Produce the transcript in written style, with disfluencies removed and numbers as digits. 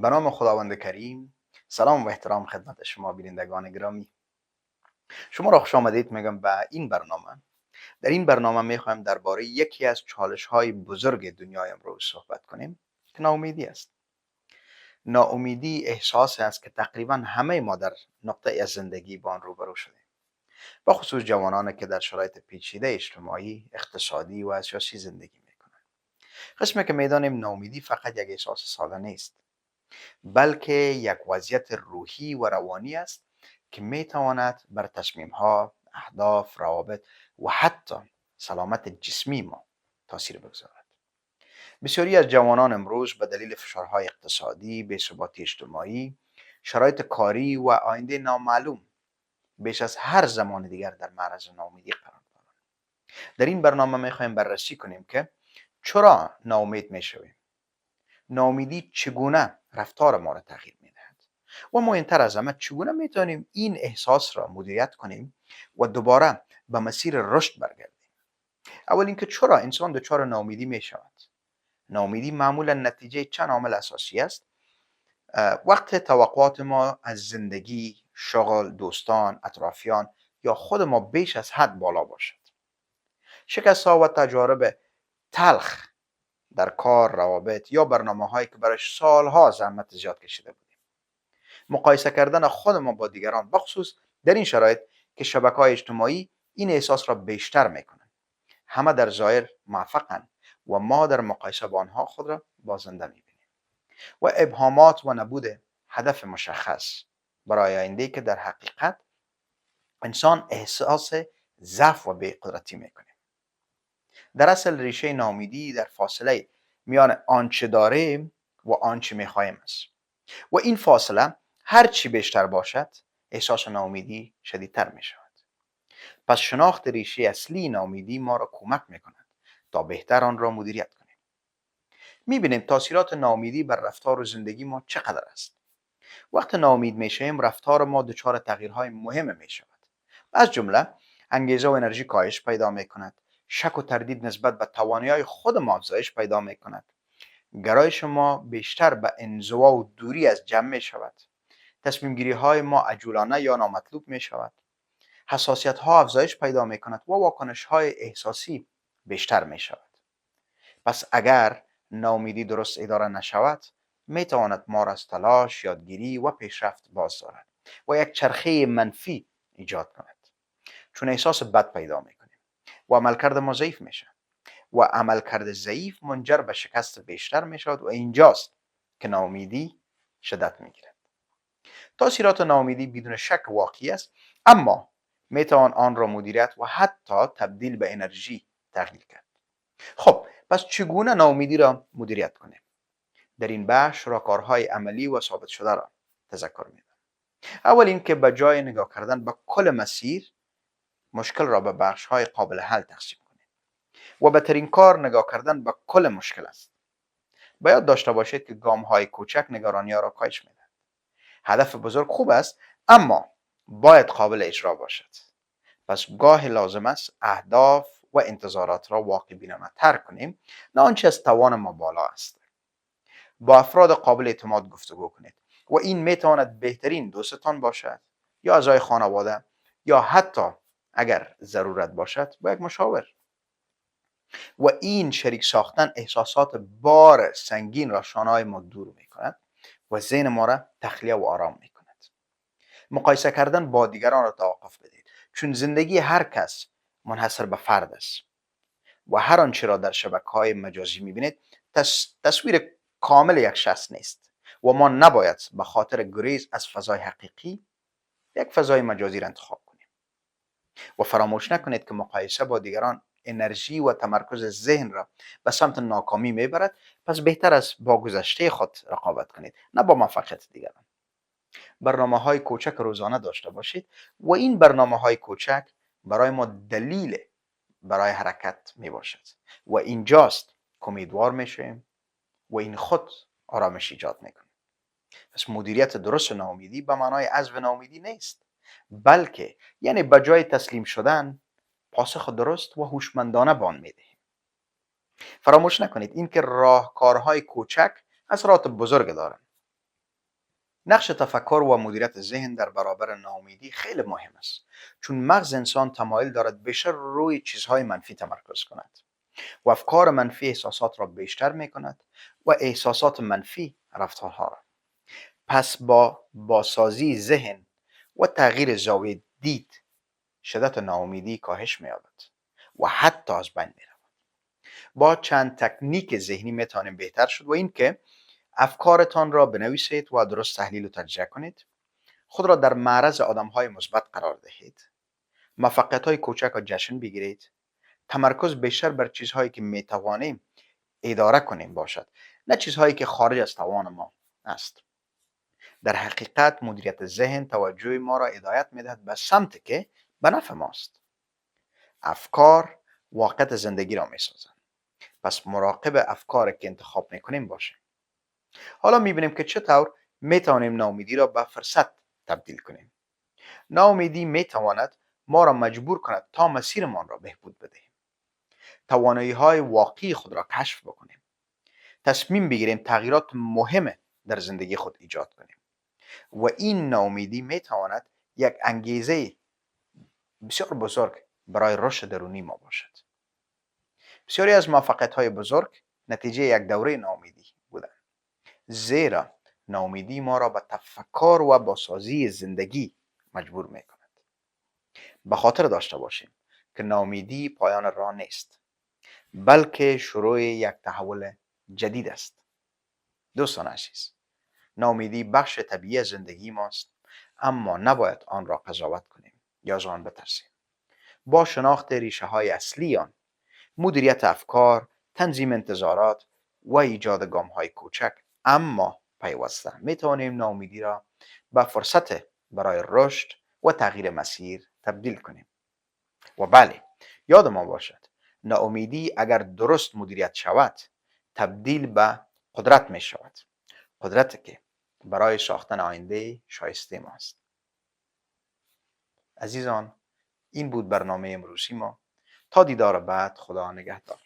به نام خداوند کریم. سلام و احترام خدمت شما بینندگان گرامی. شما را خوش آمدید میگم به این برنامه. در این برنامه میخوایم درباره یکی از چالش های بزرگ دنیای امروز صحبت کنیم که ناامیدی است. ناامیدی احساسی است که تقریبا همه ما در نقطه از زندگی با آن روبرو شدیم، با خصوص جوانانی که در شرایط پیچیده اجتماعی، اقتصادی و سیاسی زندگی میکنند. قسمی که میدانیم ناامیدی فقط یک احساس ساده نیست، بلکه یک وضعیت روحی و روانی است که می تواند بر تصمیم‌ها، اهداف، روابط و حتی سلامت جسمی ما تاثیر بگذارد. بسیاری از جوانان امروز به دلیل فشارهای اقتصادی، بی‌ثباتی اجتماعی، شرایط کاری و آینده نامعلوم بیش از هر زمان دیگر در معرض ناامیدی قرار دارند. در این برنامه می‌خواهیم بررسی کنیم که چرا ناامید می‌شویم، ناامیدی چگونه رفتار ما را تغییر می‌دهد و مهمتر از همه چگونه می‌توانیم این احساس را مدیریت کنیم و دوباره به مسیر رشد برگردیم. اول اینکه چرا انسان دچار ناامیدی می‌شود. ناامیدی معمولا نتیجه چند عامل اساسی است. وقت توقعات ما از زندگی، شغل، دوستان، اطرافیان یا خود ما بیش از حد بالا باشد. شکست‌ها و تجارب تلخ در کار، روابط یا برنامه‌هایی که برایش سالها زحمت زیاد کشیده بودیم. مقایسه کردن خود ما با دیگران، بخصوص در این شرایط که شبکه‌های اجتماعی این احساس را بیشتر میکنند. همه در ظاهر موفقند و ما در مقایسه با آنها خود را بازنده میبینیم. و ابهامات و نبود هدف مشخص برای آینده‌ای که در حقیقت انسان احساس ضعف و بی‌قدرتی میکنه. در اصل ریشه ناامیدی در فاصله میان آنچه داریم و آنچه میخواهیم است و این فاصله هر چی بیشتر باشد احساس ناامیدی شدیدتر می شود. پس شناخت ریشه اصلی ناامیدی ما را کمک می کند تا بهتر آن را مدیریت کنیم. می بینیم تاثیرات ناامیدی بر رفتار و زندگی ما چقدر است. وقت ناامید می شویم رفتار ما دچار تغییرهای مهم می شود. از جمله انگیزه و انرژی کاهش پیدا می کند. شک و تردید نسبت به توانایی خود ما افزایش پیدا می کند. گرایش ما بیشتر به انزوا و دوری از جمع می شود. تصمیم گیری های ما عجولانه یا نامطلوب می شود. حساسیت ها افزایش پیدا می کند و واکنش های احساسی بیشتر می شود. پس اگر ناامیدی درست اداره نشود می تواند ما را از تلاش، یادگیری و پیشرفت باز دارد و یک چرخه منفی ایجاد کند، چون احساس بد پیدا می کنیم و عملکرد ما ضعیف می شود و عملکرد ضعیف منجر به شکست بیشتر می شود و اینجاست که ناامیدی شدت می گیرد. تاثیرات ناامیدی بدون شک واقعی است، اما می توان آن را مدیریت و حتی تبدیل به انرژی تغییر کرد. خب پس چگونه ناامیدی را مدیریت کنیم؟ در این بخش راهکارهای عملی و ثابت شده را تذکر میدم. اول اینکه به جای نگاه کردن به کل مسیر، مشکل را به بخش‌های قابل حل تقسیم کنیم و بهترین کار نگاه کردن به کل مشکل است. باید داشته باشید که گام‌های کوچک نگرانی‌ها را کاهش می‌دهد. هدف بزرگ خوب است، اما باید قابل اجرا باشد. پس گاه لازم است اهداف و انتظارات را واقع بینانه تر کنیم، نه آنچه از توان ما بالا است. با افراد قابل اعتماد گفتگو کنید و این میتواند بهترین دوستان باشد یا اعضای خانواده یا حتی اگر ضرورت باشد با یک مشاور. و این شریک ساختن احساسات بار سنگین را شانه‌های ما دور میکند و ذهن ما را تخلیه و آرام میکند. مقایسه کردن با دیگران را توقف بدید، چون زندگی هر کس منحصر به فرد است و هر آنچه را در شبکه‌های مجازی می‌بینید تصویر کامل یک شخص نیست و ما نباید به خاطر گریز از فضای حقیقی یک فضای مجازی را انتخاب کنیم. و فراموش نکنید که مقایسه با دیگران انرژی و تمرکز ذهن را به سمت ناکامی میبرد. پس بهتر است با گذشته خود رقابت کنید، نه با موفقیت دیگران. برنامه‌های کوچک روزانه داشته باشید و این برنامه‌های کوچک برای ما دلیل برای حرکت می باشد و اینجاست که امیدوار میشیم و این خود آرامش ایجاد میکنه. پس مدیریت درست ناامیدی به معنای عزو ناامیدی نیست، بلکه یعنی به جای تسلیم شدن پاسخ درست و هوشمندانه به آن میدهیم. فراموش نکنید اینکه راهکارهای کوچک اثرات بزرگ دارند. نقش تفکر و مدیریت ذهن در برابر ناامیدی خیلی مهم است، چون مغز انسان تمایل دارد بیشتر روی چیزهای منفی تمرکز کند و افکار منفی احساسات را بیشتر می کند و احساسات منفی رفتارها را. پس با بازسازی ذهن و تغییر زاویه دید، شدت ناامیدی کاهش می یابد و حتی از بین می رود. با چند تکنیک ذهنی می توانیم بهتر شد، و اینکه افکارتان را بنویسید و درست تحلیل و تجزیه کنید. خود را در معرض آدم‌های مثبت قرار دهید. موفقیت‌های کوچک را جشن بگیرید. تمرکز بیشتر بر چیزهایی که می‌توانیم اداره کنیم باشد، نه چیزهایی که خارج از توان ما است. در حقیقت مدیریت ذهن توجه ما را هدایت می‌دهد به سمتی که به نفع ماست. افکار واقعیت زندگی را می‌سازند. پس مراقب افکاری که انتخاب می‌کنیم باشیم. حالا می‌بینیم که چطور می‌توانیم ناامیدی را به فرصت تبدیل کنیم. ناامیدی می‌تواند ما را مجبور کند تا مسیرمان را بهبود بدهیم. توانایی‌های واقعی خود را کشف بکنیم. تصمیم بگیریم تغییرات مهم در زندگی خود ایجاد کنیم. و این ناامیدی می‌تواند یک انگیزه بسیار بزرگ برای رشد درونی ما باشد. بسیاری از موفقیت‌های بزرگ نتیجه یک دوره ناامیدی بودند. زیرا ناامیدی ما را به تفکر و بازسازی زندگی مجبور می‌کند. به خاطر داشته باشیم که ناامیدی پایان راه نیست، بلکه شروع یک تحول جدید است. دوستان عزیز، ناامیدی بخش طبیعی زندگی ماست، اما نباید آن را قضاوت کنیم یا از آن بترسیم. با شناخت ریشه های اصلی آن، مدیریت افکار، تنظیم انتظارات و ایجاد گام های کوچک اما پیوسته، می توانیم ناامیدی را به فرصت برای رشد و تغییر مسیر تبدیل کنیم. و بله، یاد ما باشد ناامیدی اگر درست مدیریت شود تبدیل به قدرت می شود. قدرتی که برای ساختن آینده شایسته ماست. عزیزان، این بود برنامه امروزی ما. تا دیدار بعد، خدا نگهدار.